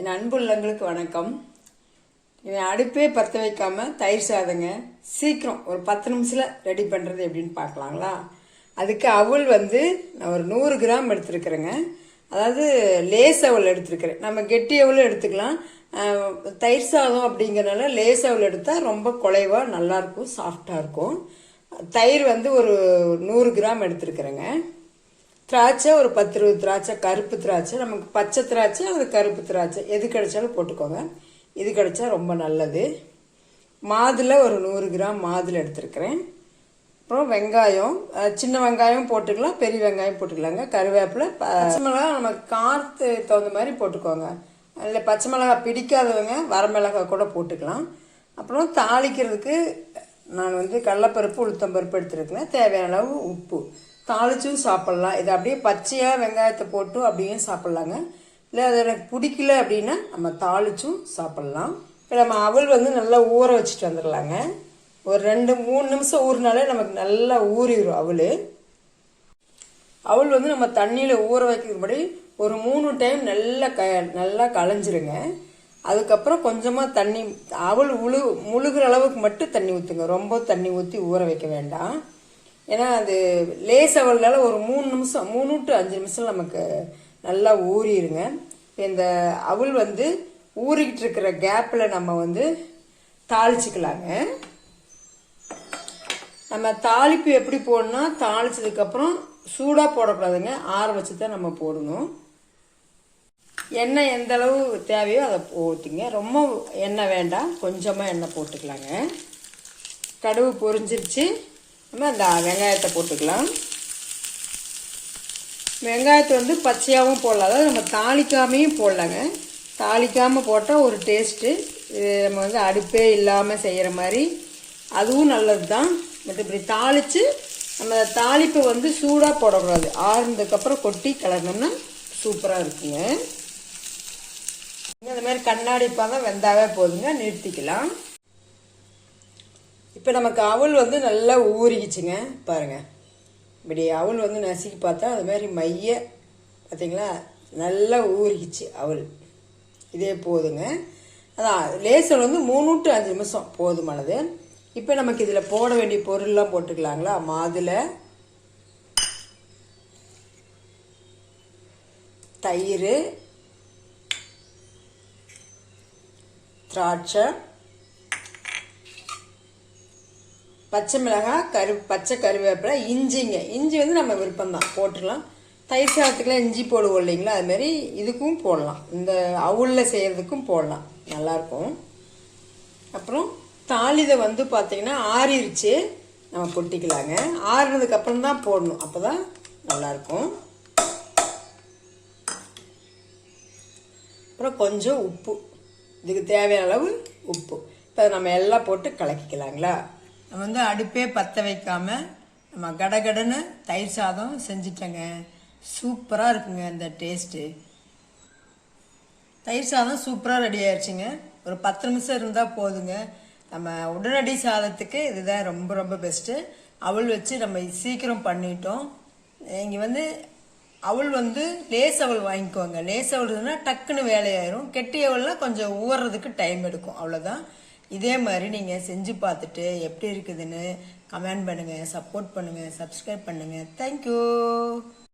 என் அன்புள்ளங்களுக்கு வணக்கம். இவன் அடுப்பே பற்ற வைக்காம தயிர் சாதங்க சீக்கிரம் ஒரு 10 நிமிஷத்தில் ரெடி பண்ணுறது எப்படின்னு பார்க்கலாங்களா? அதுக்கு அவல் நான் ஒரு 100 கிராம் எடுத்துருக்குறேங்க. அதாவது லேஸ் அவல் எடுத்துருக்கிறேன். நம்ம கெட்டி அவலும் எடுத்துக்கலாம். தயிர் சாதம் அப்படிங்கிறனால லேஸ் அவல் எடுத்தால் ரொம்ப குலைவாக நல்லாயிருக்கும், சாஃப்டாக இருக்கும். தயிர் ஒரு 100 கிராம் எடுத்துருக்குறேங்க. திராட்சை ஒரு 10-20 திராட்சை, கருப்பு திராட்சை, நமக்கு பச்சை திராட்சை அது கருப்பு திராட்சை எது கிடைச்சாலும் போட்டுக்கோங்க. இது கிடைச்சா ரொம்ப நல்லது. மாதுளை ஒரு 100 கிராம் மாதுளை எடுத்துருக்கிறேன். அப்புறம் வெங்காயம், சின்ன வெங்காயம் போட்டுக்கலாம், பெரிய வெங்காயம் போட்டுக்கலாங்க. கருவேப்பிலை, பச்சை மிளகாய் நமக்கு காரத்துக்கு தகுந்த மாதிரி போட்டுக்கோங்க. இல்லை பச்சை மிளகாய் பிடிக்காதவங்க வரமிளகாய் கூட போட்டுக்கலாம். அப்புறம் தாளிக்கிறதுக்கு நான் கடலைப்பருப்பு உளுத்தம்பருப்பு எடுத்துருக்கேன். தேவையான அளவு உப்பு. தாளிச்சும் சாப்பிட்லாம். இது அப்படியே பச்சையாக வெங்காயத்தை போட்டு அப்படியே சாப்பிட்லாங்க. இல்லை அது எனக்கு பிடிக்கல அப்படின்னா நம்ம தாளிச்சும் சாப்பிட்லாம். இப்போ நம்ம அவல் நல்லா ஊற வச்சுட்டு வந்துடலாங்க. ஒரு 2-3 நிமிஷம் ஊறினாலே நமக்கு நல்லா ஊறிடும் அவல். அவல் நம்ம தண்ணியில் ஊற வைக்கிறது முன்னாடி ஒரு 3 டைம் நல்லா களைஞ்சிருங்க. அதுக்கப்புறம் கொஞ்சமாக தண்ணி அவல் முழுகிற அளவுக்கு மட்டும் தண்ணி ஊற்றுங்க. ரொம்ப தண்ணி ஊற்றி ஊற வைக்க வேண்டாம். ஏன்னா அது லேஸ் அவல்னால ஒரு 3 நிமிஷம் 3 to 5 நிமிஷம் நமக்கு நல்லா ஊறிடுங்க. இந்த அவல் ஊறிக்கிட்டு இருக்கிற கேப்பில் நம்ம தாளிச்சுக்கலாங்க. நம்ம தாளிப்பு எப்படி போடணும்னா தாளிச்சதுக்கப்புறம் சூடாக போடக்கூடாதுங்க, ஆற வச்சு தான் நம்ம போடணும். எண்ணெய் எந்த அளவு தேவையோ அதை ஊற்றிங்க. ரொம்ப எண்ணெய் வேண்டாம், கொஞ்சமாக எண்ணெய் போட்டுக்கலாங்க. கடுகு பொரிஞ்சிருச்சு. நம்ம அந்த வெங்காயத்தை போட்டுக்கலாம். வெங்காயத்தை பச்சையாகவும் போடலாம், அதாவது நம்ம தாளிக்காமையும் போடலாங்க. தாளிக்காமல் போட்டால் ஒரு டேஸ்ட்டு. இது நம்ம அடுப்பே இல்லாமல் செய்கிற மாதிரி அதுவும் நல்லது தான். பட் இப்படி தாளித்து நம்ம தாளிப்பை சூடாக போடக்கூடாது, ஆறுனதுக்கப்புறம் கொட்டி கிளறினோம்னா சூப்பராக இருக்குங்க. இந்த மாதிரி கண்ணாடி பாகம் வெந்தாவே போதுங்க, நிறுத்திக்கலாம். இப்போ நமக்கு அவல் நல்லா ஊறிக்கிச்சுங்க. பாருங்கள், இப்படி அவல் நசுக்கி பார்த்தா அது மாதிரி மைய பார்த்தீங்களா, நல்லா ஊறிக்கிச்சு அவல். இதே போதுங்க. அதான் லேசர் 3 to 5 நிமிஷம் போதுமானது. இப்போ நமக்கு இதில் போட வேண்டிய பொருள்லாம் போட்டுக்கலாங்களா? மாதுளை, தயிர், திராட்சை, பச்சை மிளகாய், பச்சை கருவேப்பிலை, இஞ்சிங்க. இஞ்சி நம்ம விருப்பம்தான் போட்டுடலாம். தயிர் சாதத்துக்குலாம் இஞ்சி போடுவோம் இல்லைங்களா, அதுமாரி இதுக்கும் போடலாம். இந்த அவுளில் செய்கிறதுக்கும் போடலாம், நல்லாயிருக்கும். அப்புறம் தாளிதை பார்த்தீங்கன்னா ஆறிடுச்சு, நம்ம கொட்டிக்கலாங்க. ஆறுனதுக்கப்புறம் தான் போடணும், அப்போ தான் நல்லாயிருக்கும். அப்புறம் கொஞ்சம் உப்பு, இதுக்கு தேவையான அளவு உப்பு. இப்போ நம்ம எல்லாம் போட்டு கலக்கிக்கலாங்களா? நம்ம அடுப்பே பற்ற வைக்காம நம்ம கடகடன்னு தயிர் சாதம் செஞ்சிட்டேங்க. சூப்பராக இருக்குங்க இந்த டேஸ்ட்டு. தயிர் சாதம் சூப்பராக ரெடி ஆயிடுச்சுங்க. ஒரு 10 நிமிஷம் இருந்தால் போதுங்க. நம்ம உடனடி சாதத்துக்கு இதுதான் ரொம்ப ரொம்ப பெஸ்ட்டு. அவல் வச்சு நம்ம சீக்கிரம் பண்ணிட்டோம். இங்கே அவல் லேஸ் அவல் வாங்கிக்கோங்க. லேஸ் அவல்னா டக்குன்னு வேலையாயிரும். கெட்டி அவல்லாம் கொஞ்சம் ஊறுறதுக்கு டைம் எடுக்கும், அவ்வளோதான். இதே மாதிரி நீங்கள் செஞ்சு பார்த்துட்டு எப்படி இருக்குதுன்னு கமெண்ட் பண்ணுங்கள், சப்போர்ட் பண்ணுங்கள், சப்ஸ்கிரைப் பண்ணுங்கள். தேங்க்யூ.